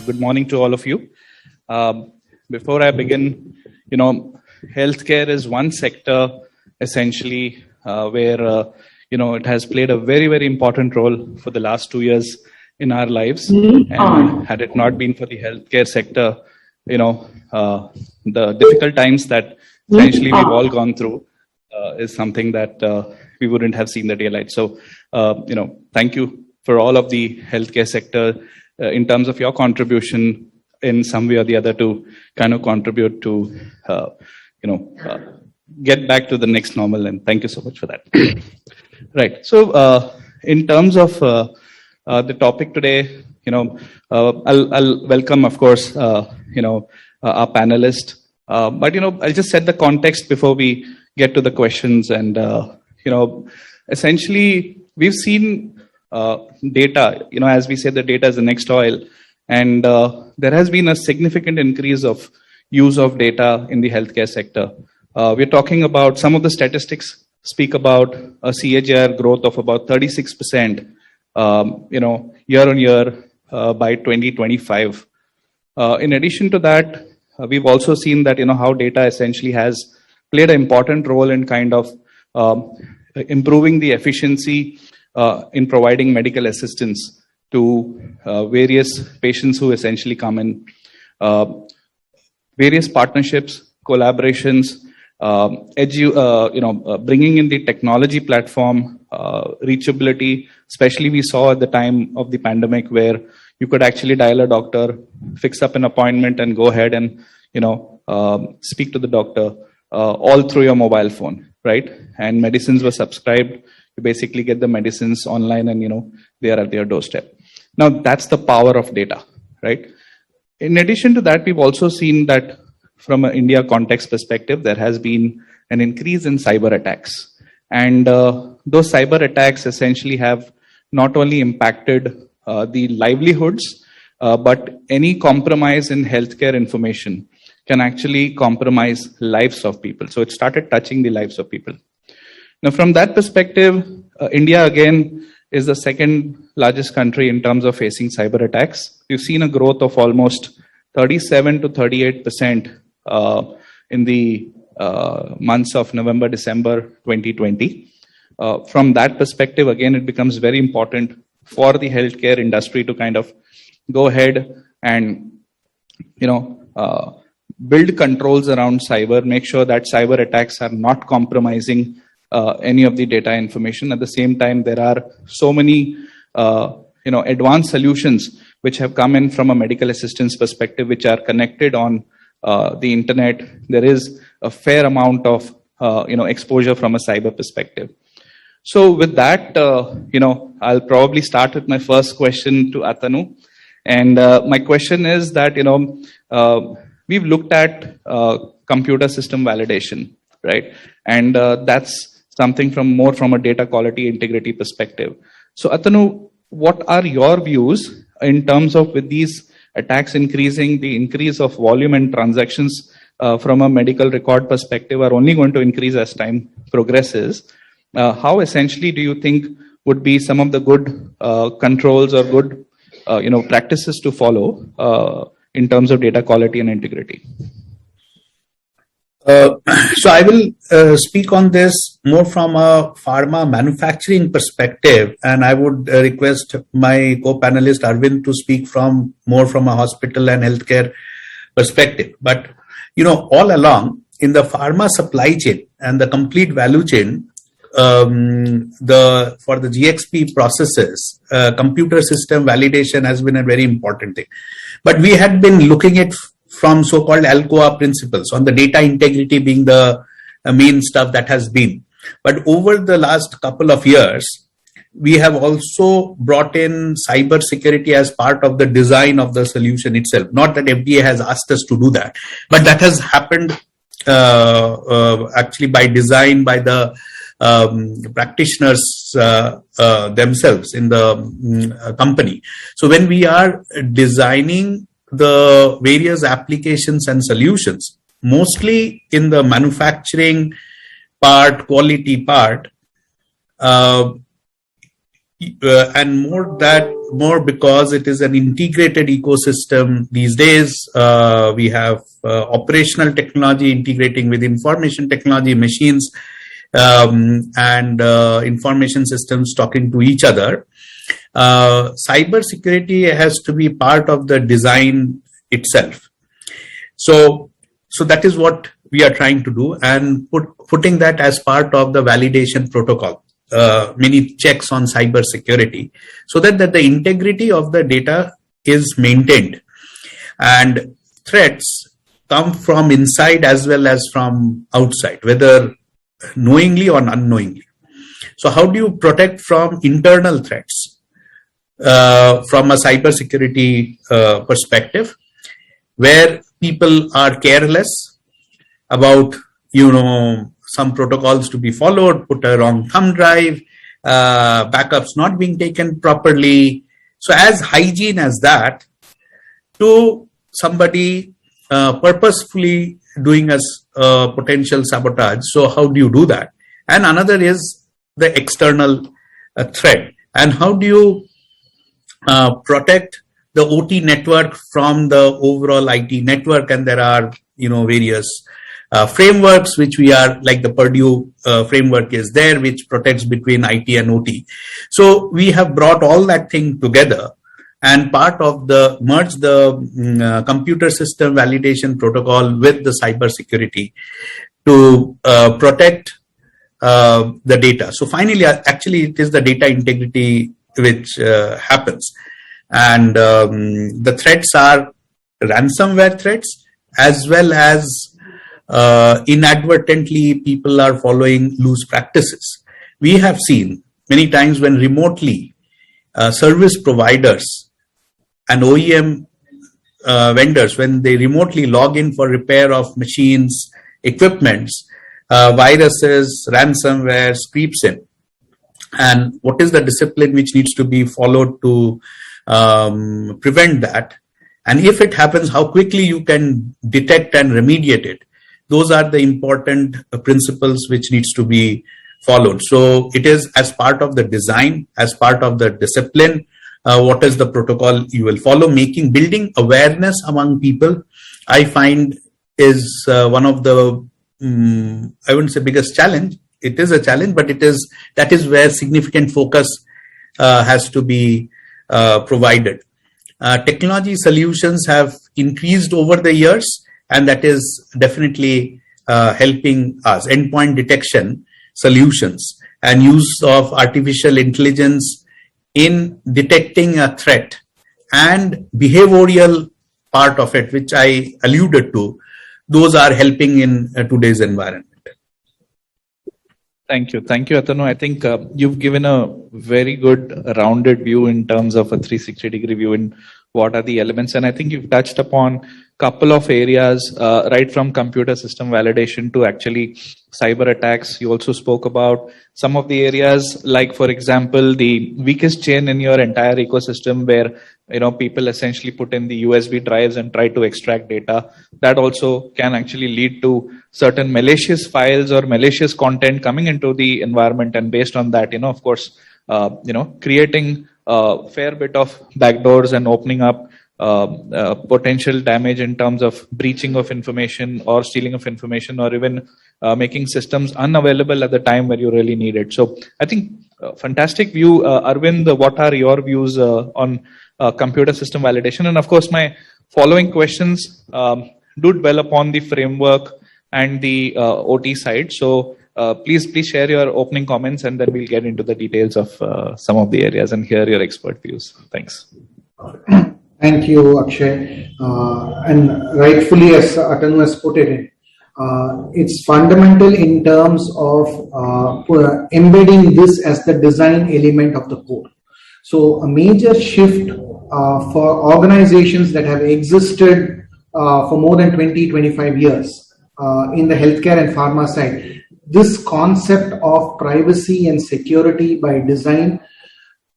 good morning to all of you. Before I begin, healthcare is one sector essentially where it has played a very, very important role for the last 2 years in our lives. And had it not been for the healthcare sector, the difficult times that essentially we've all gone through is something that we wouldn't have seen the daylight. So, thank you for all of the healthcare sector in terms of your contribution in some way or the other to kind of contribute to, get back to the next normal. And thank you so much for that. Right. So, in terms of the topic today, I'll welcome, of course, our panelist. But I'll just set the context before we get to the questions. And essentially, we've seen data. As we say, the data is the next oil, and there has been a significant increase of use of data in the healthcare sector. We're talking about some of the statistics speak about a CAGR growth of about 36%, year on year by 2025. In addition to that, we've also seen that how data essentially has played an important role in kind of improving the efficiency in providing medical assistance to various patients who essentially come in. Various partnerships, collaborations, bringing in the technology platform, reachability, especially we saw at the time of the pandemic where you could actually dial a doctor, fix up an appointment and go ahead and, speak to the doctor all through your mobile phone, right? And medicines were subscribed. You basically get the medicines online and, they are at your doorstep. Now, that's the power of data, right? In addition to that, we've also seen that from an India context perspective, there has been an increase in cyber attacks. And those cyber attacks essentially have not only impacted the livelihoods, but any compromise in healthcare information can actually compromise lives of people. So it started touching the lives of people. Now, from that perspective, India again is the second largest country in terms of facing cyber attacks. We've seen a growth of almost 37 to 38% in the months of November, December 2020. From that perspective, again, it becomes very important for the healthcare industry to kind of go ahead and, build controls around cyber, make sure that cyber attacks are not compromising any of the data information. At the same time, there are so many, advanced solutions which have come in from a medical assistance perspective, which are connected on the internet. There is a fair amount of, exposure from a cyber perspective. So with that, I'll probably start with my first question to Atanu. And my question is that, we've looked at computer system validation, right? And that's something more from a data quality integrity perspective. So Atanu, what are your views in terms of with these attacks increasing, the increase of volume and transactions from a medical record perspective are only going to increase as time progresses? How essentially do you think would be some of the good controls or good practices to follow in terms of data quality and integrity? So I will speak on this more from a pharma manufacturing perspective, and I would request my co-panelist Arvind to speak more from a hospital and healthcare perspective. But all along in the pharma supply chain and the complete value chain, for the GXP processes, computer system validation has been a very important thing. But we had been looking at from so-called ALCOA principles on the data integrity being the main stuff that has been. But over the last couple of years, we have also brought in cyber security as part of the design of the solution itself. Not that FDA has asked us to do that, but that has happened actually by design by the practitioners themselves in the company. So when we are designing the various applications and solutions, mostly in the manufacturing part, quality part, and more because it is an integrated ecosystem these days. We have operational technology integrating with information technology, machines, and information systems talking to each other. Cyber security has to be part of the design itself. So that is what we are trying to do, and putting that as part of the validation protocol. Many checks on cyber security, so that the integrity of the data is maintained, and threats come from inside as well as from outside, whether knowingly or unknowingly. So how do you protect from internal threats from a cyber security perspective, where people are careless about some protocols to be followed, put a wrong thumb drive, backups not being taken properly. So as hygiene as that, to somebody purposefully doing a potential sabotage. So how do you do that? And another is the external threat. And how do you protect the OT network from the overall IT network? And there are various frameworks which we are, like the Purdue framework is there, which protects between IT and OT. So we have brought all that thing together, and part of the merge the computer system validation protocol with the cyber security to protect the data. So finally, actually, it is the data integrity which happens, and the threats are ransomware threats, as well as inadvertently people are following loose practices. We have seen many times when remotely service providers and OEM vendors, when they remotely log in for repair of machines, equipments, viruses, ransomware creeps in. And what is the discipline which needs to be followed to prevent that? And if it happens, how quickly you can detect and remediate it? Those are the important principles which needs to be followed. So it is as part of the design, as part of the discipline, what is the protocol you will follow. Building awareness among people, I find, is one of the, I wouldn't say biggest challenge. It is a challenge, but that is where significant focus has to be provided. Technology solutions have increased over the years, and that is definitely helping us. Endpoint detection solutions and use of artificial intelligence in detecting a threat, and behavioral part of it, which I alluded to, those are helping in today's environment. Thank you, Atanu. I think you've given a very good rounded view in terms of a 360-degree view in what are the elements, and I think you've touched upon couple of areas, right from computer system validation to actually cyber attacks. You also spoke about some of the areas, like for example, the weakest chain in your entire ecosystem, where people essentially put in the USB drives and try to extract data. That also can actually lead to certain malicious files or malicious content coming into the environment, and based on that, of course, creating a fair bit of backdoors and opening up potential damage in terms of breaching of information or stealing of information, or even making systems unavailable at the time where you really need it. So I think fantastic view. Arvind, what are your views on computer system validation? And of course, my following questions do dwell upon the framework and the OT side. So please share your opening comments, and then we'll get into the details of some of the areas and hear your expert views. Thanks. Thank you, Akshay. And rightfully, as Atanu has put it, it's fundamental in terms of embedding this as the design element of the code. So a major shift for organizations that have existed for more than 20-25 years in the healthcare and pharma side, this concept of privacy and security by design,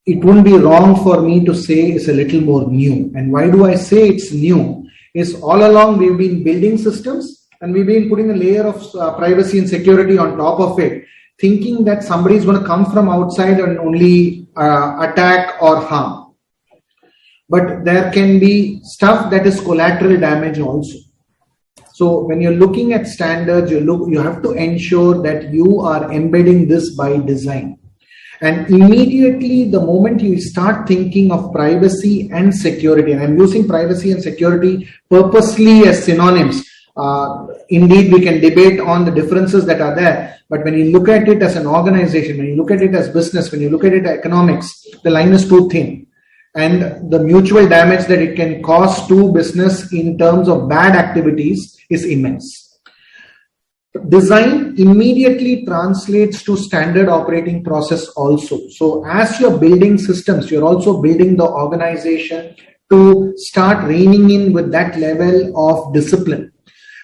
it wouldn't be wrong for me to say it's a little more new. And why do I say it's new? Is all along we've been building systems and we've been putting a layer of privacy and security on top of it. thinking that somebody is going to come from outside and only attack or harm. But there can be stuff that is collateral damage also. So when you're looking at standards, you have to ensure that you are embedding this by design. And immediately the moment you start thinking of privacy and security, and I'm using privacy and security purposely as synonyms. Indeed, we can debate on the differences that are there, but when you look at it as an organization, when you look at it as business, when you look at it as economics, the line is too thin. And the mutual damage that it can cause to business in terms of bad activities is immense. Design immediately translates to standard operating process also. So as you're building systems, you're also building the organization to start reining in with that level of discipline.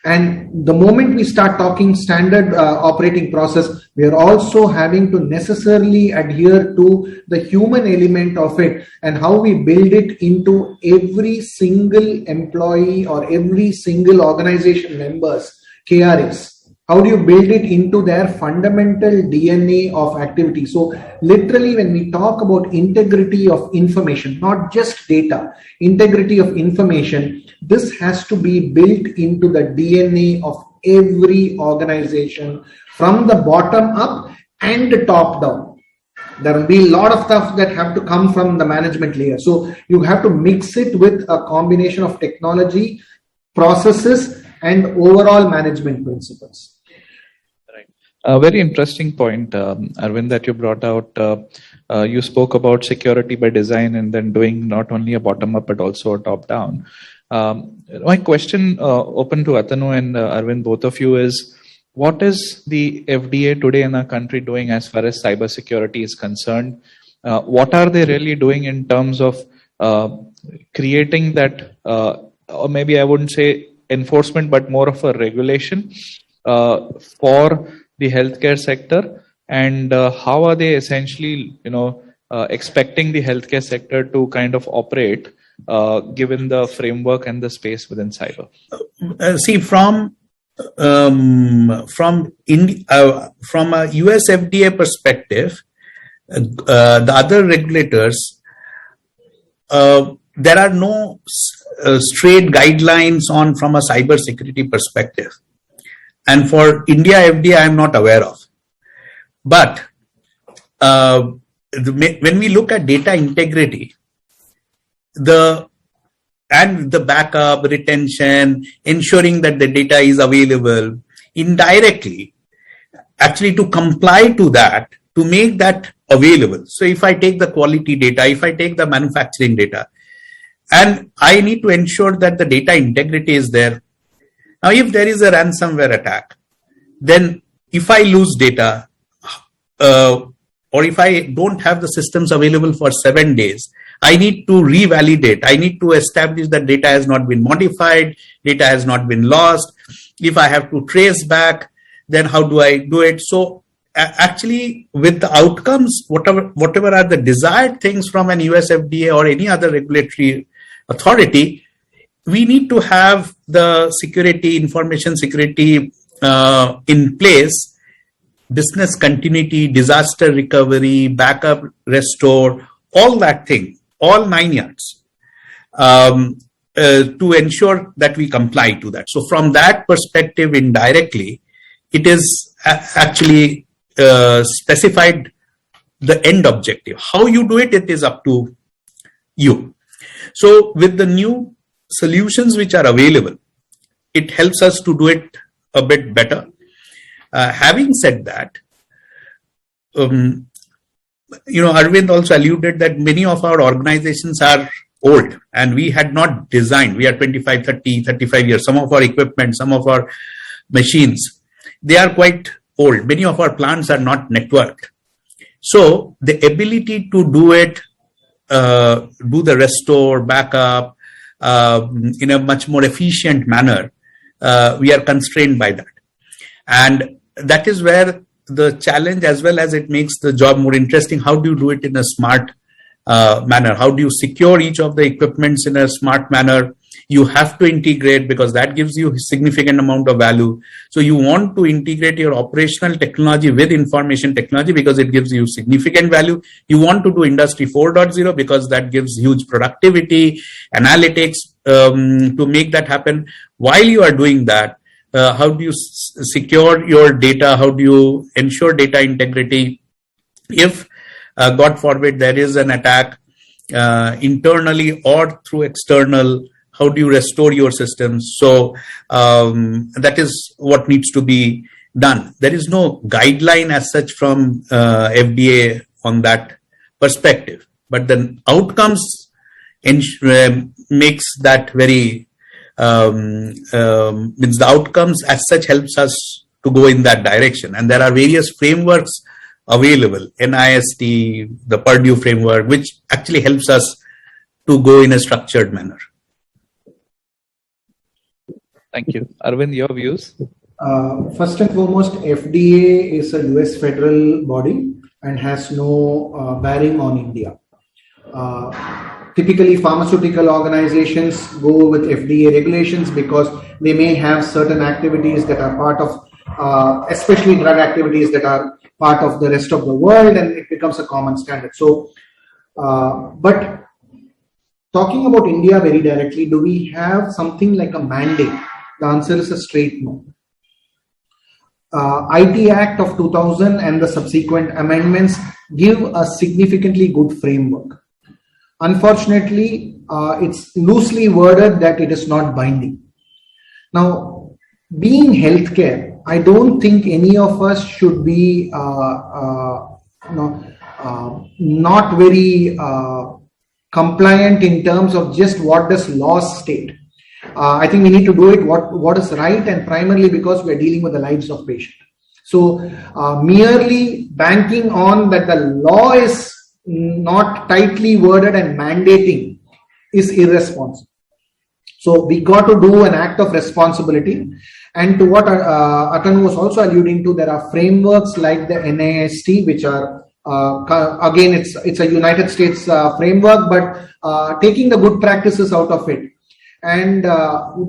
And the moment we start talking standard operating process, we are also having to necessarily adhere to the human element of it and how we build it into every single employee or every single organization members, KRAs. How do you build it into their fundamental DNA of activity? So literally when we talk about integrity of information, not just data, integrity of information, this has to be built into the DNA of every organization from the bottom up and top down. There will be a lot of stuff that have to come from the management layer. So you have to mix it with a combination of technology, processes, and overall management principles. A very interesting point, Arvind, that you brought out. You spoke about security by design and then doing not only a bottom-up but also a top-down. My question open to Atanu and Arvind, both of you, is what is the FDA today in our country doing as far as cybersecurity is concerned? What are they really doing in terms of creating that, or maybe I wouldn't say enforcement, but more of a regulation for the healthcare sector, and how are they essentially, expecting the healthcare sector to kind of operate, given the framework and the space within cyber? See, from a US FDA perspective, the other regulators, there are no straight guidelines on from a cyber security perspective. And for India FDA, I'm not aware of. But when we look at data integrity, the backup, retention, ensuring that the data is available, indirectly, actually to comply to that, to make that available. So if I take the quality data, if I take the manufacturing data, and I need to ensure that the data integrity is there. Now, if there is a ransomware attack, then if I lose data, or if I don't have the systems available for 7 days, I need to revalidate. I need to establish that data has not been modified, data has not been lost. If I have to trace back, then how do I do it? So actually, with the outcomes, whatever are the desired things from an US FDA or any other regulatory authority, we need to have the security, information security in place, business continuity, disaster recovery, backup, restore, all that thing, all 9 yards, to ensure that we comply to that. So from that perspective, indirectly, it is actually specified the end objective. How you do it, it is up to you. So with the new solutions which are available, it helps us to do it a bit better. Having said that, Arvind also alluded that many of our organizations are old and we had not designed. We are 25, 30, 35 years. Some of our equipment, some of our machines, they are quite old. Many of our plants are not networked. So the ability to do it, do the restore, backup, in a much more efficient manner, we are constrained by that. And that is where the challenge, as well as it makes the job more interesting. How do you do it in a smart manner? How do you secure each of the equipments in a smart manner? you have to integrate because that gives you a significant amount of value. So you want to integrate your operational technology with information technology because it gives you significant value. You want to do Industry 4.0 because that gives huge productivity, analytics to make that happen. While you are doing that, how do you secure your data? How do you ensure data integrity? If, God forbid, there is an attack internally or through external, how do you restore your systems? So that is what needs to be done. There is no guideline as such from FDA on that perspective, but the outcomes makes that very means the outcomes as such helps us to go in that direction. And there are various frameworks available, NIST, the Purdue framework, which actually helps us to go in a structured manner. Thank you. Arvind, your views? First and foremost, FDA is a US federal body and has no bearing on India. Typically, pharmaceutical organizations go with FDA regulations because they may have certain activities that are part of, especially drug activities that are part of the rest of the world, and it becomes a common standard. So, but talking about India very directly, do we have something like a mandate? The answer is a straight no. IT Act of 2000 and the subsequent amendments give a significantly good framework. Unfortunately, it's loosely worded that it is not binding. Now, being healthcare, I don't think any of us should be not very compliant in terms of just what does law state. I think we need to do it what is right, and primarily because we are dealing with the lives of patients. So merely banking on that the law is not tightly worded and mandating is irresponsible. So we got to do an act of responsibility. And to what Atanu was also alluding to, there are frameworks like the NIST, which are again it's a United States framework, but taking the good practices out of it, and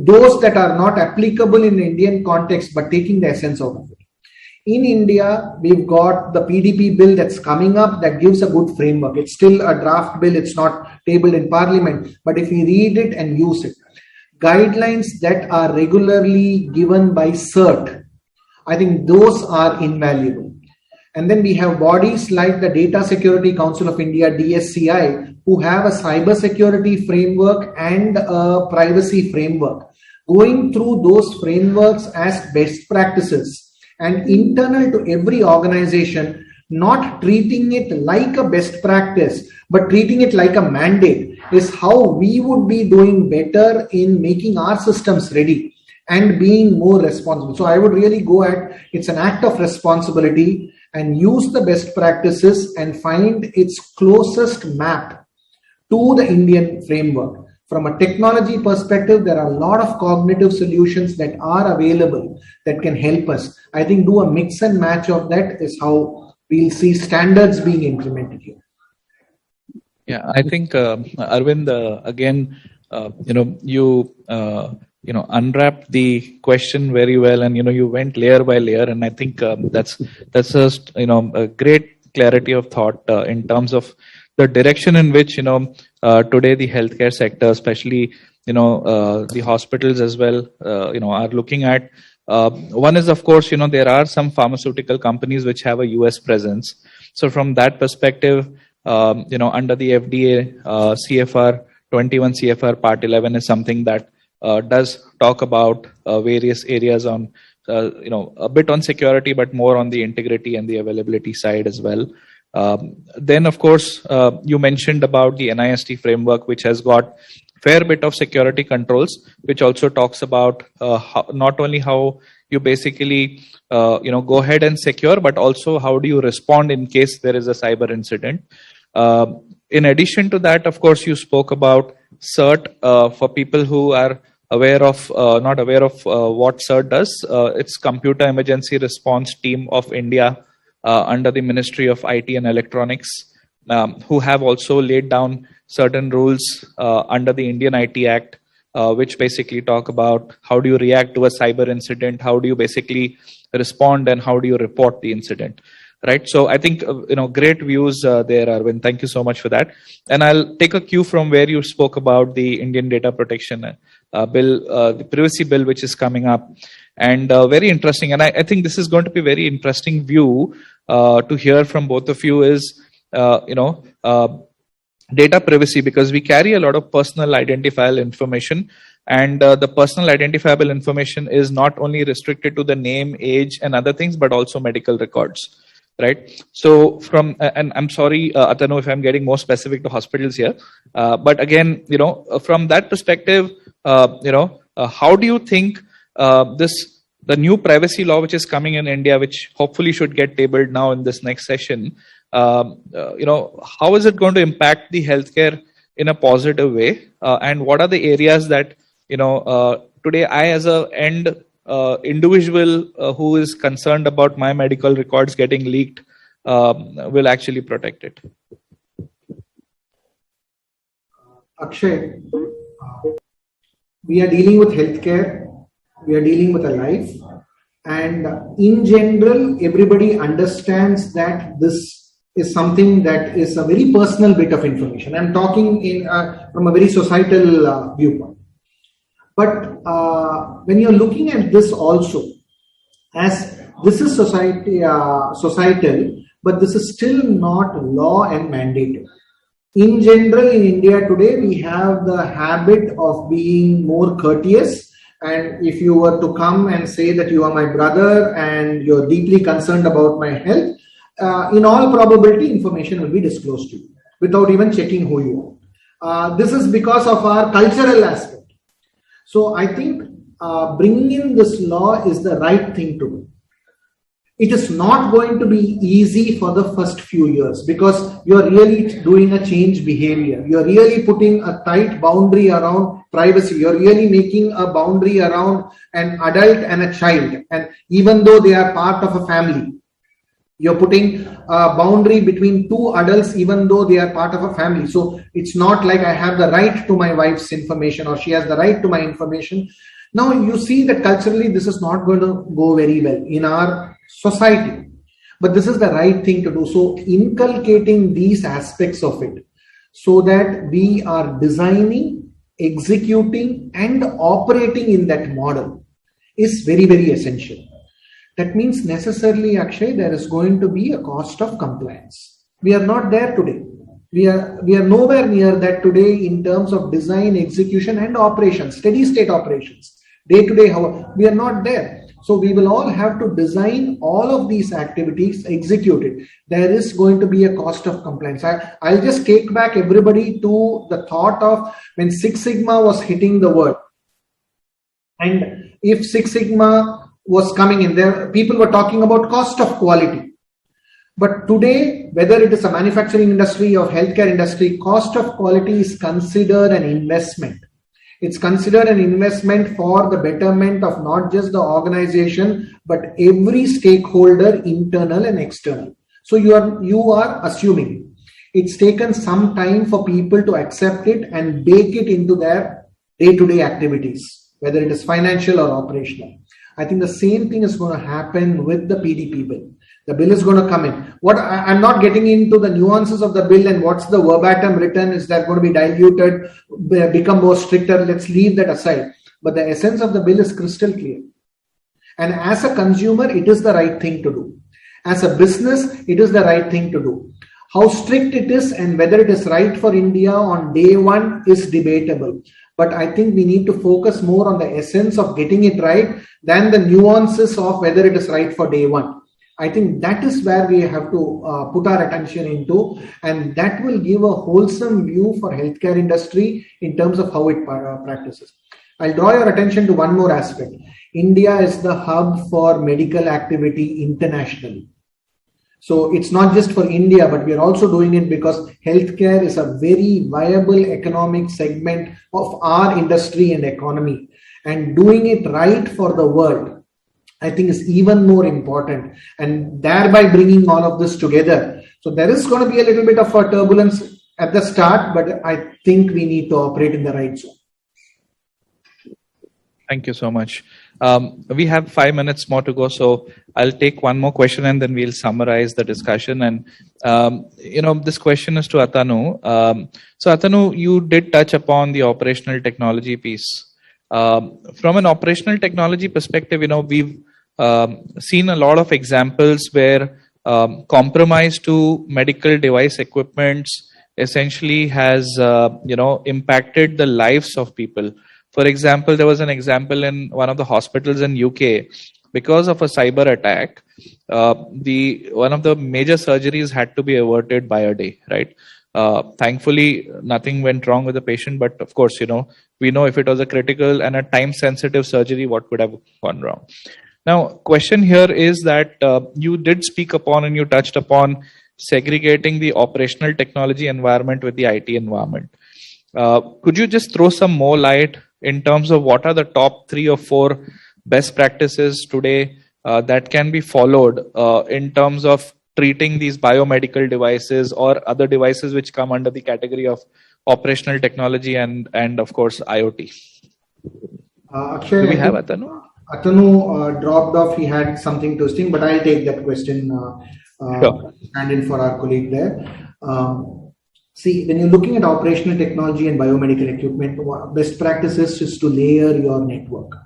those that are not applicable in the Indian context, but taking the essence out of it. In India, we've got the PDP bill that's coming up that gives a good framework. It's still a draft bill. It's not tabled in Parliament. But if we read it and use it, guidelines that are regularly given by CERT, I think those are invaluable. And then we have bodies like the Data Security Council of India, DSCI, who have a cybersecurity framework and a privacy framework. Going through those frameworks as best practices and internal to every organization, not treating it like a best practice, but treating it like a mandate, is how we would be doing better in making our systems ready and being more responsible. So I would really go at, it's an act of responsibility, and use the best practices and find its closest map to the Indian framework. From a technology perspective, there are a lot of cognitive solutions that are available that can help us. I think do a mix and match of that is how we'll see standards being implemented here. Yeah, I think Arvind, again, you unwrapped the question very well, and you went layer by layer, and I think that's just a great clarity of thought in terms of the direction in which today the healthcare sector, especially the hospitals as well, are looking at. One is, of course, there are some pharmaceutical companies which have a US presence. So from that perspective, under the FDA CFR 21 CFR Part 11 is something that does talk about various areas on, a bit on security, but more on the integrity and the availability side as well. Then, of course, you mentioned about the NIST framework, which has got fair bit of security controls, which also talks about not only how you basically go ahead and secure, but also how do you respond in case there is a cyber incident. In addition to that, of course, you spoke about CERT for people who are aware of not aware of what CERT does. It's Computer Emergency Response Team of India under the Ministry of IT and Electronics, who have also laid down certain rules under the Indian IT Act which basically talk about how do you react to a cyber incident, how do you basically respond, and how do you report the incident. Right. So I think, great views there, Arvind. Thank you so much for that. And I'll take a cue from where you spoke about the Indian Data Protection Bill, the privacy bill, which is coming up. And very interesting. And I think this is going to be a very interesting view to hear from both of you is, data privacy, because we carry a lot of personal identifiable information. And the personal identifiable information is not only restricted to the name, age, and other things, but also medical records. Right. So and I'm sorry, Atanu, if I'm getting more specific to hospitals here. But again, from that perspective, how do you think the new privacy law, which is coming in India, which hopefully should get tabled now in this next session, how is it going to impact the healthcare in a positive way? And what are the areas that, today I as a individual who is concerned about my medical records getting leaked will actually protect it? Akshay, we are dealing with healthcare, we are dealing with a life, and in general, everybody understands that this is something that is a very personal bit of information. I'm talking from a very societal viewpoint. But when you're looking at this also, as this is societal, but this is still not law and mandated. In general, in India today, we have the habit of being more courteous. And if you were to come and say that you are my brother and you're deeply concerned about my health, in all probability, information will be disclosed to you without even checking who you are. This is because of our cultural aspect. So I think bringing in this law is the right thing to do. It is not going to be easy for the first few years because you're really doing a change behavior. You're really putting a tight boundary around privacy. You're really making a boundary around an adult and a child. And even though they are part of a family, you're putting a boundary between two adults, even though they are part of a family. So it's not like I have the right to my wife's information or she has the right to my information. Now you see that culturally this is not going to go very well in our society. But this is the right thing to do. So inculcating these aspects of it so that we are designing, executing and operating in that model is very, very essential. That means necessarily, Akshay, there is going to be a cost of compliance. We are not there today. We are nowhere near that today in terms of design, execution and operations, steady state operations. Day to day, however, we are not there. So we will all have to design all of these activities, execute it. There is going to be a cost of compliance. I'll just take back everybody to the thought of when Six Sigma was hitting the world. And if Six Sigma was coming in there, people were talking about cost of quality. But today, whether it is a manufacturing industry or healthcare industry, cost of quality is considered an investment. It's considered an investment for the betterment of not just the organization, but every stakeholder, internal and external. So you are assuming it's taken some time for people to accept it and bake it into their day-to-day activities, whether it is financial or operational. I think the same thing is going to happen with the PDP bill. The bill is going to come in. I'm not getting into the nuances of the bill and what's the verbatim written. Is that going to be diluted, become more stricter? Let's leave that aside. But the essence of the bill is crystal clear. And as a consumer, it is the right thing to do. As a business, it is the right thing to do. How strict it is and whether it is right for India on day one is debatable. But I think we need to focus more on the essence of getting it right than the nuances of whether it is right for day one. I think that is where we have to put our attention into, and that will give a wholesome view for healthcare industry in terms of how it practices. I'll draw your attention to one more aspect. India is the hub for medical activity internationally. So it's not just for India, but we are also doing it because healthcare is a very viable economic segment of our industry and economy. And doing it right for the world, I think is even more important, and thereby bringing all of this together. So there is going to be a little bit of a turbulence at the start, but I think we need to operate in the right zone. Thank you so much. We have 5 minutes more to go, so I'll take one more question and then we'll summarize the discussion. And this question is to Atanu. So Atanu, you did touch upon the operational technology piece. From an operational technology perspective, we've seen a lot of examples where compromise to medical device equipments essentially has impacted the lives of people. For example, there was an example in one of the hospitals in UK. Because of a cyber attack, one of the major surgeries had to be averted by a day, right? Thankfully, nothing went wrong with the patient, but of course, we know if it was a critical and a time-sensitive surgery, what could have gone wrong. Now, question here is that you did speak upon and you touched upon segregating the operational technology environment with the IT environment. Could you just throw some more light in terms of what are the top 3 or 4 best practices today that can be followed in terms of treating these biomedical devices or other devices which come under the category of operational technology and of course IoT? Akshay, do we have Atanu? Atanu dropped off. He had something to sing, but I'll take that question. Sure. Stand in for our colleague there. See, when you're looking at operational technology and biomedical equipment, best practices is to layer your network.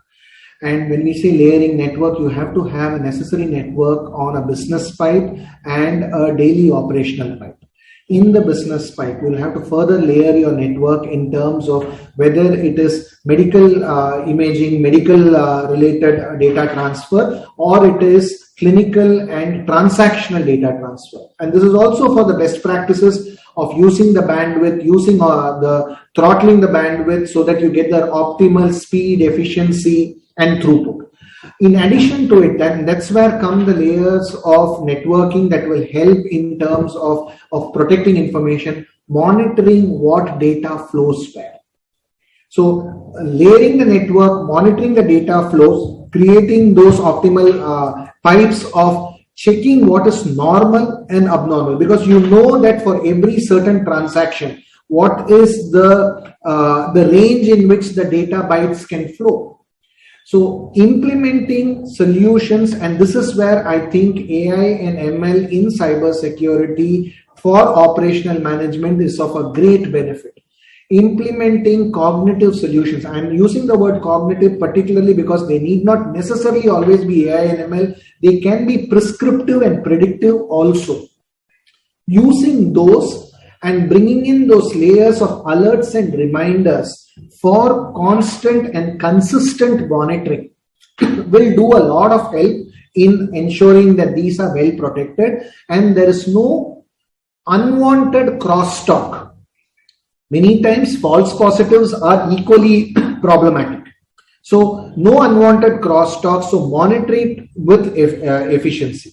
And when we say layering network, you have to have a necessary network on a business pipe and a daily operational pipe. In the business pipe, you'll have to further layer your network in terms of whether it is medical imaging, medical related data transfer, or it is clinical and transactional data transfer. And this is also for the best practices of using the bandwidth, using the throttling the bandwidth so that you get the optimal speed, efficiency, and throughput. In addition to it, then that's where come the layers of networking that will help in terms of protecting information, monitoring what data flows where. So layering the network, monitoring the data flows, creating those optimal pipes of checking what is normal and abnormal, because you know that for every certain transaction, what is the range in which the data bytes can flow. So implementing solutions, and this is where I think AI and ML in cybersecurity for operational management is of a great benefit. Implementing cognitive solutions. I'm using the word cognitive particularly because they need not necessarily always be AI and ML. They can be prescriptive and predictive also. Using those and bringing in those layers of alerts and reminders for constant and consistent monitoring will do a lot of help in ensuring that these are well protected and there is no unwanted crosstalk. Many times false positives are equally problematic. So no unwanted crosstalk, so monitor it with efficiency.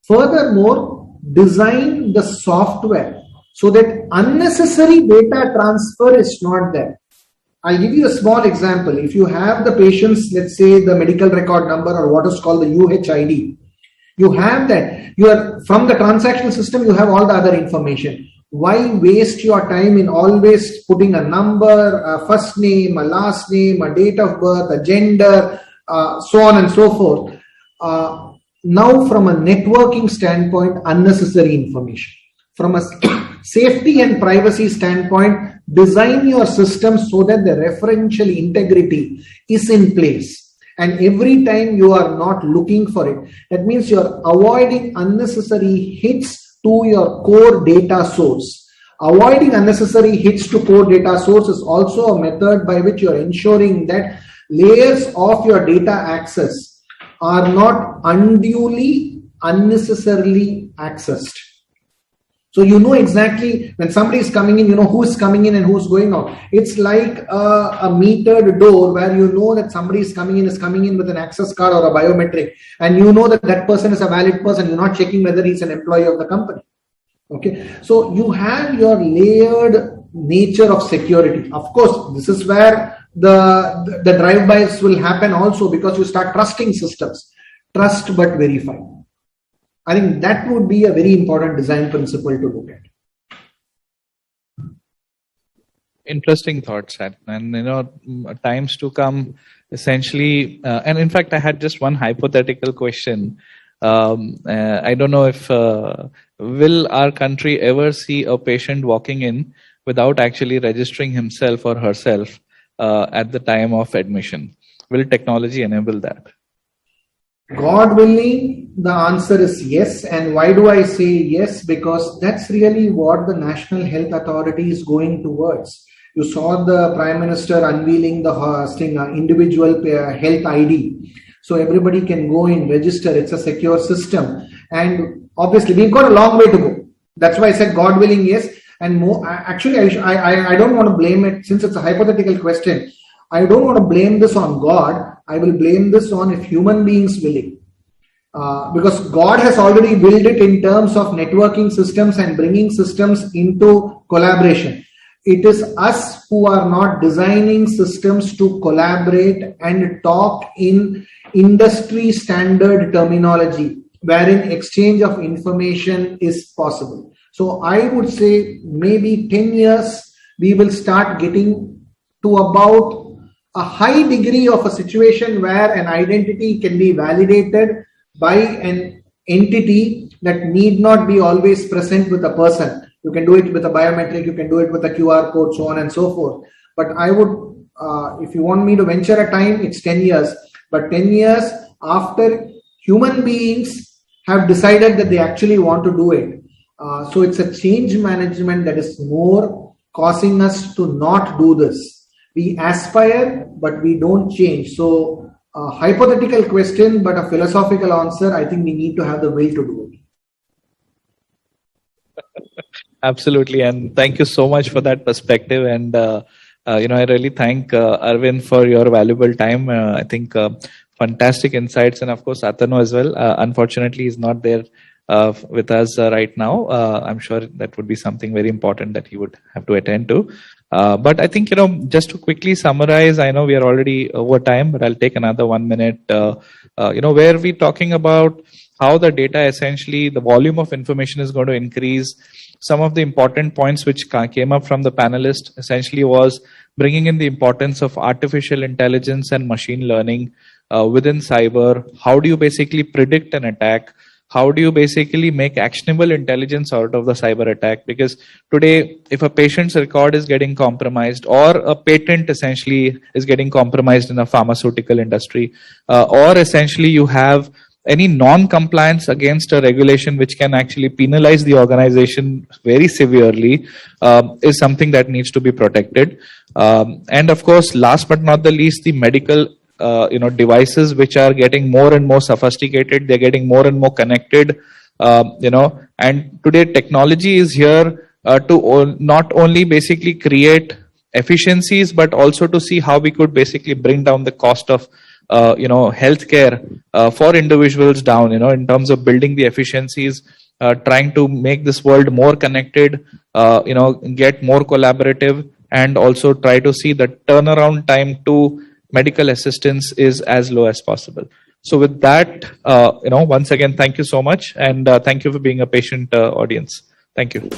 Furthermore, design the software so that unnecessary data transfer is not there. I'll give you a small example. If you have the patient's, let's say, the medical record number or what is called the UHID, you have that. You are from the transactional system, you have all the other information. Why waste your time in always putting a number, a first name, a last name, a date of birth, a gender, so on and so forth. Now, from a networking standpoint, unnecessary information. From a safety and privacy standpoint, design your system so that the referential integrity is in place. And every time you are not looking for it, that means you are avoiding unnecessary hits to your core data source. Avoiding unnecessary hits to core data source is also a method by which you are ensuring that layers of your data access are not unduly, unnecessarily accessed. So you know exactly when somebody is coming in, you know who is coming in and who's going out. It's like a metered door where you know that somebody is coming in with an access card or a biometric, and you know that that person is a valid person. You're not checking whether he's an employee of the company. Okay, so you have your layered nature of security. Of course, this is where the drive-bys will happen also, because you start trusting systems. Trust but verify. I think that would be a very important design principle to look at. Interesting thoughts, and times to come. Essentially, and in fact, I had just one hypothetical question. I don't know if will our country ever see a patient walking in without actually registering himself or herself at the time of admission? Will technology enable that? God willing, the answer is yes. And why do I say yes? Because that's really what the National Health Authority is going towards. You saw the Prime Minister unveiling the individual health ID. So everybody can go in, register. It's a secure system. And obviously, we've got a long way to go. That's why I said God willing, yes. And more, actually, I don't want to blame it, since it's a hypothetical question. I don't want to blame this on God. I will blame this on if human beings willing. Because God has already built it in terms of networking systems and bringing systems into collaboration. It is us who are not designing systems to collaborate and talk in industry standard terminology, wherein exchange of information is possible. So I would say maybe 10 years, we will start getting to about a high degree of a situation where an identity can be validated by an entity that need not be always present with a person. You can do it with a biometric, you can do it with a QR code, so on and so forth. But I would, if you want me to venture a time, it's 10 years. But 10 years after human beings have decided that they actually want to do it. So it's a change management that is more causing us to not do this. We aspire, but we don't change. So a hypothetical question, but a philosophical answer, I think we need to have the will to do it. Absolutely. And thank you so much for that perspective. And, I really thank Arvind for your valuable time. I think fantastic insights. And of course, Atanu as well. Unfortunately, he's not there with us right now. I'm sure that would be something very important that he would have to attend to. But I think, just to quickly summarize, I know we are already over time, but I'll take another 1 minute, where we're talking about how the data, essentially, the volume of information is going to increase. Some of the important points which came up from the panelists essentially was bringing in the importance of artificial intelligence and machine learning within cyber. How do you basically predict an attack? How do you basically make actionable intelligence out of the cyber attack? Because today, if a patient's record is getting compromised, or a patent essentially is getting compromised in a pharmaceutical industry, or essentially you have any non-compliance against a regulation which can actually penalize the organization very severely, is something that needs to be protected. And of course, last but not the least, the medical devices which are getting more and more sophisticated, they're getting more and more connected, and today technology is here to not only basically create efficiencies, but also to see how we could basically bring down the cost of healthcare for individuals down, in terms of building the efficiencies, trying to make this world more connected, get more collaborative, and also try to see the turnaround time to medical assistance is as low as possible. So with that, once again, thank you so much. And thank you for being a patient audience. Thank you.